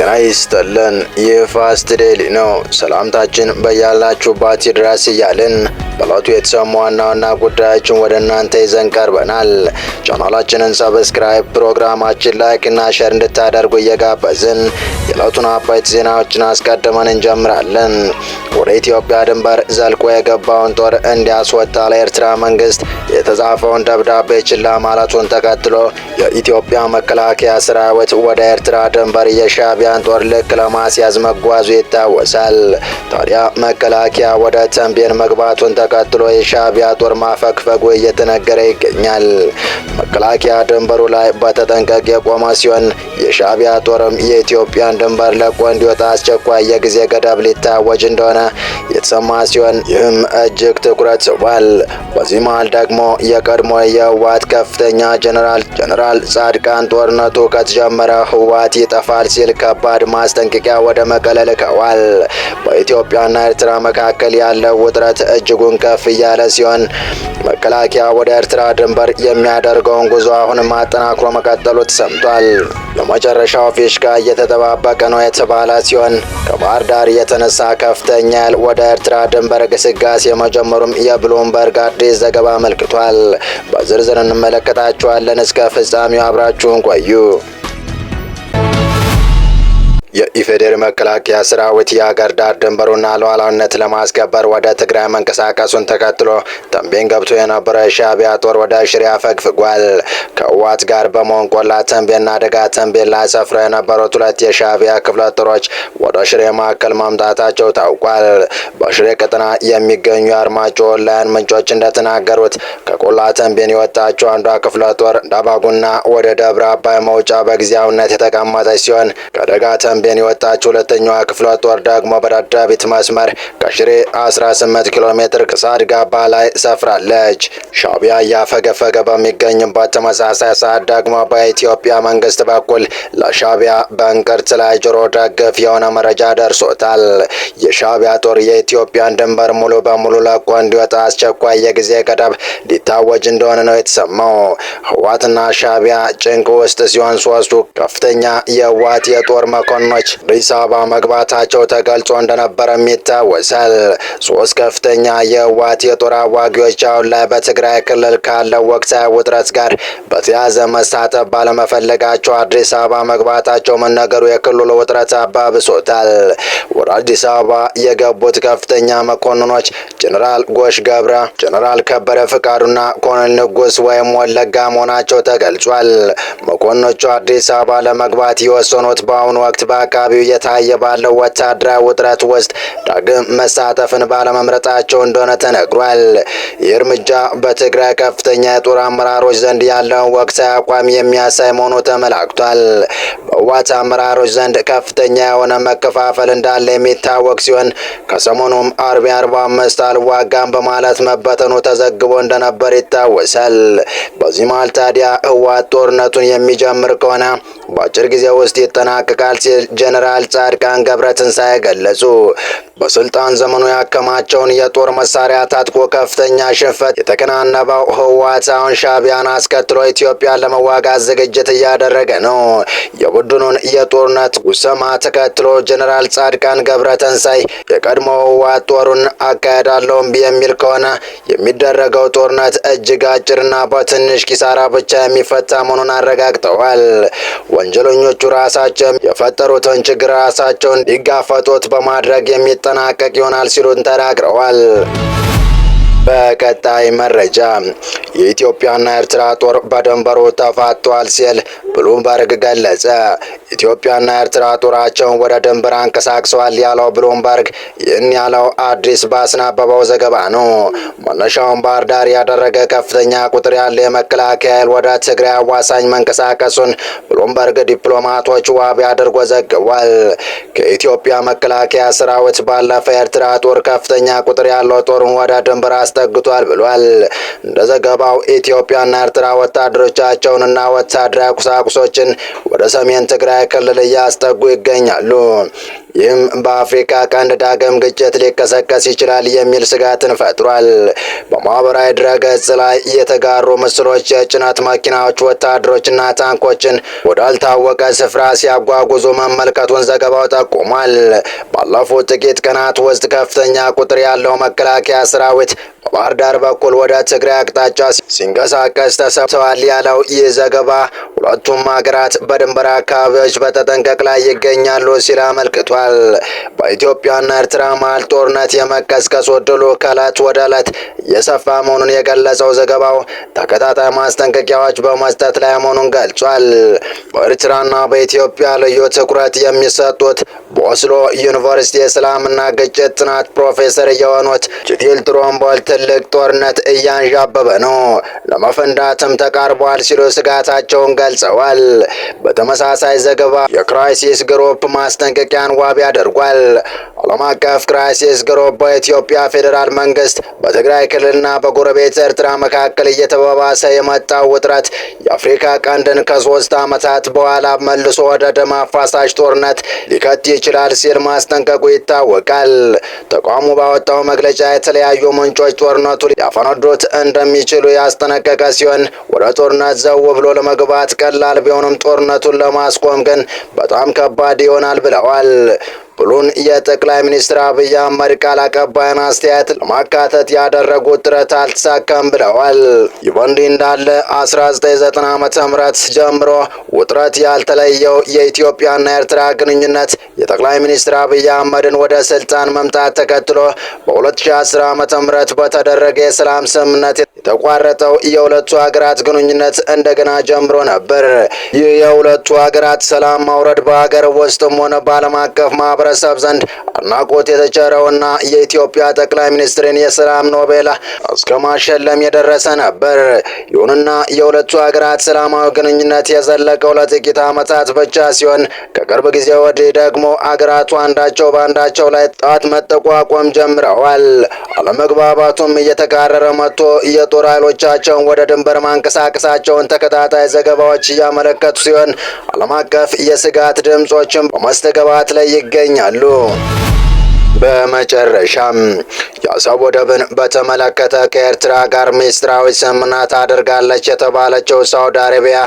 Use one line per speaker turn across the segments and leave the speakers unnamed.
ጤና ይስጥልን። ይህ ፋስት ዴይሊ ነው። ሰላምታችን በያላችሁበት ይድረስ እያልን በዕለቱ የተሰሙ ዋና ዋና ጉዳዮችን ወደ እናንተ ይዘን ቀርበናል። ቻናላችንን ሰብስክራይብ፣ ፕሮግራማችን ላይክ እና ሼር እንድታደርጉ እየጋበዝን የዕለቱን አበይት ዜናዎችን አስቀድመን እንጀምራለን። ወደ ኢትዮጵያ ድንበር ዘልቆ የገባውን ጦር እንዲያስወጣ ለኤርትራ መንግስት የተጻፈውን ደብዳቤ ችላ ማለቱን ተከትሎ የኢትዮጵያ መከላከያ ሰራዊት ወደ ኤርትራ ድንበር የሻዕቢያን ጦር ልክ ለማስያዝ መጓዙ ይታወሳል። ታዲያ መከላከያ ወደ ተንቤን መግባቱን ተከትሎ የሻዕቢያ ጦር ማፈግፈጉ እየተነገረ ይገኛል። መከላከያ ድንበሩ ላይ በተጠንቀቅ የቆመ ሲሆን የሻዕቢያ ጦርም የኢትዮጵያን ድንበር ለቆ እንዲወጣ አስቸኳይ የጊዜ ገደብ ሊታወጅ እንደሆነ የተሰማ ሲሆን ይህም እጅግ ትኩረት ስቧል። በዚህ መሃል ደግሞ የቀድሞ የህወሓት ከፍተኛ ጀነራል ጻድቃን ጦርነቱ ከተጀመረ ህወሓት ይጠፋል ሲል ከባድ ማስጠንቀቂያ ወደ መቀለ ልከዋል። በኢትዮጵያና ኤርትራ መካከል ያለው ውጥረት እጅጉን ከፍ እያለ ሲሆን መከላከያ ወደ ኤርትራ ድንበር የሚያደርገውን ጉዞ አሁንም አጠናክሮ መቀጠሉ ተሰምቷል። ለመጨረሻው ፊሽካ እየተጠባበቀ ነው የተባለ ሲሆን ከባህር ዳር የተነሳ ከፍተኛ ወደ ኤርትራ ድንበር ግስጋሴ መጀመሩም የብሉምበርግ አዲስ ዘገባ አመልክቷል። በዝርዝር እንመለከታቸዋለን። እስከ ፍጻሜው አብራችሁን ቆዩ። የኢፌዴሪ መከላከያ ሰራዊት የሀገር ዳር ድንበሩና ሉዓላዊነት ለማስከበር ወደ ትግራይ መንቀሳቀሱን ተከትሎ ተንቤን ገብቶ የነበረው የሻዕቢያ ጦር ወደ ሽሬ አፈግፍጓል። ከህወሓት ጋር በመሆን ቆላ ተንቤንና ደጋ ተንቤን ላይ ሰፍረው የነበሩት ሁለት የሻዕቢያ ክፍለ ጦሮች ወደ ሽሬ ማዕከል ማምጣታቸው ታውቋል። በሽሬ ቀጠና የሚገኙ የአርማጭሆ ላይን ምንጮች እንደተናገሩት ከቆላ ተንቤን የወጣችው አንዷ ክፍለ ጦር ዳባጉና ወደ ደብረ አባይ መውጫ በጊዜያዊነት የተቀመጠች ሲሆን ከደጋ ተንቤን የወጣችው ሁለተኛዋ ክፍለ ጦር ደግሞ በደደቢት መስመር ከሽሬ 18 ኪሎ ሜትር ከሳድ ጋባ ላይ ሰፍራለች። ሻዕቢያ እያፈገፈገ በሚገኝበት ተመሳሳይ ሰዓት ደግሞ በኢትዮጵያ መንግስት በኩል ለሻዕቢያ በእንቅርት ላይ ጆሮ ደግፍ የሆነ መረጃ ደርሶታል። የሻዕቢያ ጦር የኢትዮጵያን ድንበር ሙሉ በሙሉ ለቆ እንዲወጣ አስቸኳይ የጊዜ ገደብ ሊታወጅ እንደሆነ ነው የተሰማው። ህወሓትና ሻዕቢያ ጭንቅ ውስጥ ሲሆን ሶስቱ ከፍተኛ የህወሓት የጦር መኮንኖች አዲስ አበባ መግባታቸው ተገልጾ እንደነበረም ይታወሳል። ሶስት ከፍተኛ የህወሓት የጦር አዋጊዎች አሁን ላይ በትግራይ ክልል ካለው ወቅታዊ ውጥረት ጋር በተያያዘ መሳተፍ ባለመፈለጋቸው አዲስ አበባ መግባታቸው መነገሩ የክልሉ ውጥረት አባብሶታል። ወደ አዲስ አበባ የገቡት ከፍተኛ መኮንኖች ጀነራል ጎሽ ገብረ፣ ጀነራል ከበረ ፍቃዱና ኮሎኔል ንጉስ ወይም ወለጋ መሆናቸው ተገልጿል። መኮንኖቹ አዲስ አበባ ለመግባት የወሰኑት በአሁኑ ወቅት በአካባቢው እየታየ ባለው ወታደራዊ ውጥረት ውስጥ ዳግም መሳተፍን ባለመምረጣቸው እንደሆነ ተነግሯል። ይህ እርምጃ በትግራይ ከፍተኛ የጦር አመራሮች ዘንድ ያለውን ወቅታዊ አቋም የሚያሳይ መሆኑ ተመላክቷል። በህወሓት አመራሮች ዘንድ ከፍተኛ የሆነ መከፋፈል እንዳለ የሚታወቅ ሲሆን ከሰሞኑም አርቢ 45 አልዋጋም በማለት መበተኑ ተዘግቦ እንደነበር ይታወሳል። በዚህ መሃል ታዲያ ህወሓት ጦርነቱን የሚጀምር ከሆነ በአጭር ጊዜ ውስጥ ይጠናቀቃል ሲል ጀነራል ጻድቃን ገብረትንሳኤ ገለጹ። በስልጣን ዘመኑ ያከማቸውን የጦር መሳሪያ ታጥቆ ከፍተኛ ሽንፈት የተከናነበው ህወሓት አሁን ሻዕቢያን አስከትሎ ኢትዮጵያን ለመዋጋት ዝግጅት እያደረገ ነው። የቡድኑን የጦርነት ጉሰማ ተከትሎ ጀነራል ጻድቃን ገብረትንሳኤ የቀድሞ ህወሓት ጦሩን አካሄዳለሁ የሚል ከሆነ የሚደረገው ጦርነት እጅግ አጭርና በትንሽ ኪሳራ ብቻ የሚፈታ መሆኑን አረጋግጠዋል። ወንጀለኞቹ ራሳቸው የፈጠሩትን ችግር ራሳቸውን ሊጋፈጡት በማድረግ የሚጠናቀቅ ይሆናል ሲሉን ተናግረዋል። በቀጣይ መረጃ የኢትዮጵያና ኤርትራ ጦር በድንበሩ ተፋቷል ሲል ብሉምበርግ ገለጸ። ኢትዮጵያና ኤርትራ ጦራቸውን ወደ ድንበር አንቀሳቅሰዋል ያለው ብሉምበርግ ይህን ያለው አዲስ ባስናበበው ዘገባ ነው። መነሻውን ባህር ዳር ያደረገ ከፍተኛ ቁጥር ያለ የመከላከያ ኃይል ወደ ትግራይ አዋሳኝ መንቀሳቀሱን ብሉምበርግ ዲፕሎማቶች ዋቢ አድርጎ ዘግቧል። ከኢትዮጵያ መከላከያ ሰራዊት ባለፈ ኤርትራ ጦር ከፍተኛ ቁጥር ያለው ጦሩን ወደ ድንበር አስጠግቷል ብሏል። እንደ ዘገባው ኢትዮጵያና ኤርትራ ወታደሮቻቸውንና ወታደራዊ ቁሳቁሶችን ወደ ሰሜን ትግራይ ክልል እያስጠጉ ይገኛሉ። ይህም በአፍሪካ ቀንድ ዳግም ግጭት ሊቀሰቀስ ይችላል የሚል ስጋትን ፈጥሯል። በማህበራዊ ድረገጽ ላይ የተጋሩ ምስሎች የጭነት መኪናዎች ወታደሮችና ታንኮችን ወዳልታወቀ ስፍራ ሲያጓጉዙ መመልከቱን ዘገባው ጠቁሟል። ባለፉት ጥቂት ቀናት ውስጥ ከፍተኛ ቁጥር ያለው መከላከያ ሰራዊት በባህር ዳር በኩል ወደ ትግራይ አቅጣጫ ሲንቀሳቀስ ተሰብተዋል ያለው ይህ ዘገባ ሁለቱም ሀገራት በድንበር አካባቢዎች በተጠንቀቅ ላይ ይገኛሉ ሲል አመልክቷል። በኢትዮጵያና ኤርትራ መሃል ጦርነት የመቀስቀስ ዕድሉ ከዕለት ወደ ዕለት እየሰፋ መሆኑን የገለጸው ዘገባው ተከታታይ ማስጠንቀቂያዎች በመስጠት ላይ መሆኑን ገልጿል። በኤርትራና በኢትዮጵያ ልዩ ትኩረት የሚሰጡት በኦስሎ ዩኒቨርሲቲ የሰላምና ግጭት ጥናት ፕሮፌሰር የሆኑት ጂቲል ትሮምቦል ትልቅ ጦርነት እያንዣበበ ነው፣ ለመፈንዳትም ተቃርቧል ሲሉ ስጋታቸውን ገልጸዋል። በተመሳሳይ ዘገባ የክራይሲስ ግሩፕ ማስጠንቀቂያን ዋቢ አድርጓል። ዓለም አቀፍ ክራይሲስ ግሩፕ በኢትዮጵያ ፌዴራል መንግስት በትግራይ ክልልና በጎረቤት ኤርትራ መካከል እየተባባሰ የመጣው ውጥረት የአፍሪካ ቀንድን ከ3 ዓመታት በኋላ መልሶ ወደ ደም አፋሳሽ ጦርነት ሊከት ይችላል ሲል ማስጠንቀቁ ይታወቃል። ተቋሙ ባወጣው መግለጫ የተለያዩ ምንጮች ጦርነቱ ሊያፈነዱት እንደሚችሉ ያስጠነቀቀ ሲሆን ወደ ጦርነት ዘው ብሎ ለመግባት ቀላል ቢሆንም ጦርነቱን ለማስቆም ግን በጣም ከባድ ይሆናል ብለዋል። ብሉን የጠቅላይ ሚኒስትር አብይ አህመድ ቃል አቀባይን አስተያየት ለማካተት ያደረጉት ጥረት አልተሳካም ብለዋል። ይህ በእንዲህ እንዳለ 1990 ዓ.ም ጀምሮ ውጥረት ያልተለየው የኢትዮጵያና ኤርትራ ግንኙነት የጠቅላይ ሚኒስትር አብይ አህመድን ወደ ስልጣን መምጣት ተከትሎ በ2010 ዓ.ም በተደረገ የሰላም ስምምነት የተቋረጠው የሁለቱ ሀገራት ግንኙነት እንደገና ጀምሮ ነበር። ይህ የሁለቱ ሀገራት ሰላም ማውረድ በሀገር ውስጥም ሆነ በዓለም አቀፍ ማህበረሰብ ዘንድ አድናቆት የተቸረውና የኢትዮጵያ ጠቅላይ ሚኒስትርን የሰላም ኖቤል እስከ ማሸለም የደረሰ ነበር። ይሁንና የሁለቱ ሀገራት ሰላማዊ ግንኙነት የዘለቀው ለጥቂት ዓመታት ብቻ ሲሆን ከቅርብ ጊዜ ወዲህ ደግሞ ሀገራቱ አንዳቸው በአንዳቸው ላይ ጣት መጠቋቆም ጀምረዋል። አለመግባባቱም እየተካረረ መጥቶ የጦር ኃይሎቻቸውን ወደ ድንበር ማንቀሳቀሳቸውን ተከታታይ ዘገባዎች እያመለከቱ ሲሆን ዓለም አቀፍ የስጋት ድምጾችም በመስተጋባት ላይ ይገኛሉ። በመጨረሻም የአሰብ ወደብን በተመለከተ ከኤርትራ ጋር ሚስጥራዊ ስምምነት አድርጋለች የተባለችው ሳውዲ አረቢያ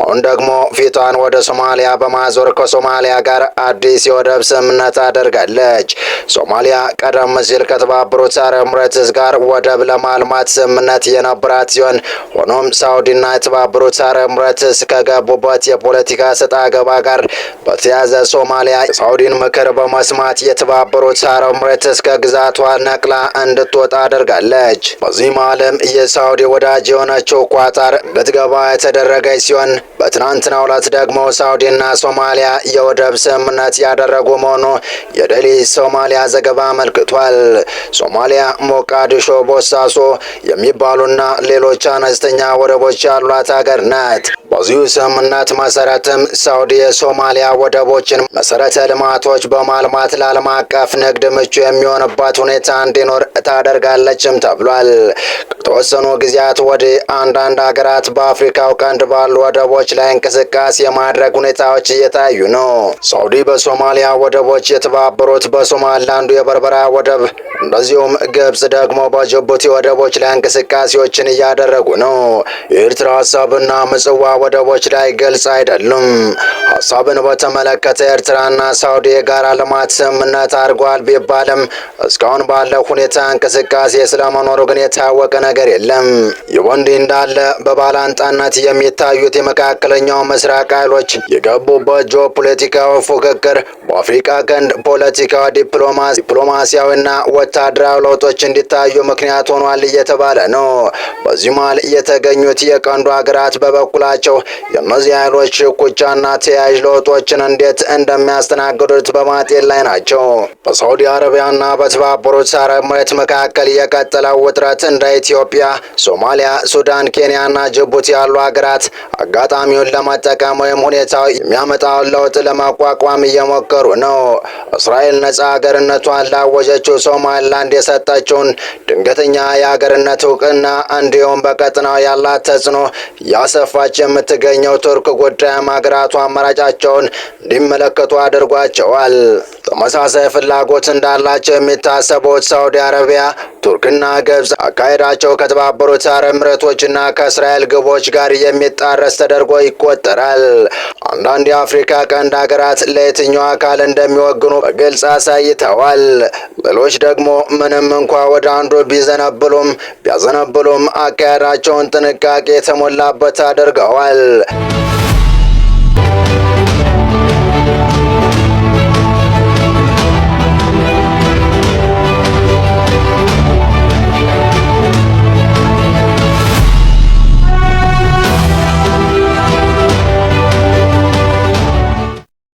አሁን ደግሞ ፊቷን ወደ ሶማሊያ በማዞር ከሶማሊያ ጋር አዲስ የወደብ ስምምነት አድርጋለች። ሶማሊያ ቀደም ሲል ከተባበሩት አረብ ኤሚሬትስ ጋር ወደብ ለማልማት ስምምነት የነበራት ሲሆን ሆኖም ሳውዲና የተባበሩት አረብ ኤሚሬትስ ከገቡበት የፖለቲካ ሰጣ ገባ ጋር በተያያዘ ሶማሊያ የሳውዲን ምክር በመስማት የተባበሩት አረብ ኤሚሬትስ ከግዛቷ ነቅላ እንድትወጣ አድርጋለች። በዚህ ዓለም የሳውዲ ወዳጅ የሆነችው ኳታር ልትገባ የተደረገች ሲሆን በትናንትናው ዕለት ደግሞ ሳውዲና ሶማሊያ የወደብ ስምምነት ያደረጉ መሆኑ የዴሊ ሶማሊያ ዘገባ አመልክቷል። ሶማሊያ ሞቃዲሾ፣ ቦሳሶ የሚባሉና ሌሎች አነስተኛ ወደቦች ያሏት ሀገር ናት። በዚሁ ስምምነት መሰረትም ሳውዲ የሶማሊያ ወደቦችን መሰረተ ልማቶች በማልማት ለዓለም አቀፍ ንግድ ምቹ የሚሆንባት ሁኔታ እንዲኖር ታደርጋለችም ተብሏል። ከተወሰኑ ጊዜያት ወዲህ አንዳንድ ሀገራት በአፍሪካው ቀንድ ባሉ ወደቦች ላይ እንቅስቃሴ የማድረግ ሁኔታዎች እየታዩ ነው። ሳውዲ በሶማሊያ ወደቦች፣ የተባበሩት በሶማሊላንዱ የበርበራ ወደብ፣ እንደዚሁም ግብጽ ደግሞ በጅቡቲ ወደቦች ላይ እንቅስቃሴዎችን እያደረጉ ነው። የኤርትራ ሀሳብና ምጽዋ ወደቦች ላይ ግልጽ አይደሉም። ሀሳብን በተመለከተ ኤርትራና ሳውዲ የጋራ ልማት ስምምነት አድርጓል ቢባልም እስካሁን ባለው ሁኔታ እንቅስቃሴ ስለመኖሩ ግን የታወቀ ነገር የለም። ይህ በእንዲህ እንዳለ በባላንጣነት የሚታዩት የመካከለኛው ምስራቅ ኃይሎች የገቡበት ጂኦፖለቲካዊ ፉክክር በአፍሪካ ቀንድ ፖለቲካዊ፣ ዲፕሎማሲያዊና ወታደራዊ ለውጦች እንዲታዩ ምክንያት ሆኗል እየተባለ ነው። በዚህ መሃል የተገኙት የቀንዱ ሀገራት በበኩላቸው የእነዚህ ኃይሎች ሽኩቻና ተያያዥ ለውጦችን እንዴት እንደሚያስተናግዱት በማጤን ላይ ናቸው። በሳዑዲ አረቢያና በተባበሩት አረብ ኤሚሬት መካከል የቀጠለው ውጥረት እንደ ኢትዮጵያ፣ ሶማሊያ፣ ሱዳን፣ ኬንያና ጅቡቲ ያሉ ሀገራት አጋጣሚውን ለመጠቀም ወይም ሁኔታው የሚያመጣውን ለውጥ ለማቋቋም እየሞከሩ ነው። እስራኤል ነጻ ሀገርነቷን ላወጀችው ሶማሊላንድ የሰጠችውን ድንገተኛ የሀገርነት እውቅና እንዲሁም በቀጠናው ያላት ተጽዕኖ ያሰፋች የምትገኘው ቱርክ ጉዳይም ሀገራቱ አማራጫቸውን እንዲመለከቱ አድርጓቸዋል። ተመሳሳይ ፍላጎት እንዳላቸው የሚታሰቡት ሳዑዲ አረቢያ፣ ቱርክና ግብጽ አካሄዳቸው ከተባበሩት አረብ ኤሚሬቶችና ከእስራኤል ግቦች ጋር የሚጣረስ ተደርጎ ይቆጠራል። አንዳንድ የአፍሪካ ቀንድ ሀገራት ለየትኛው አካል እንደሚወግኑ በግልጽ አሳይተዋል። ሌሎች ደግሞ ምንም እንኳ ወደ አንዱ ቢያዘነብሉም አካሄዳቸውን ጥንቃቄ የተሞላበት አድርገዋል።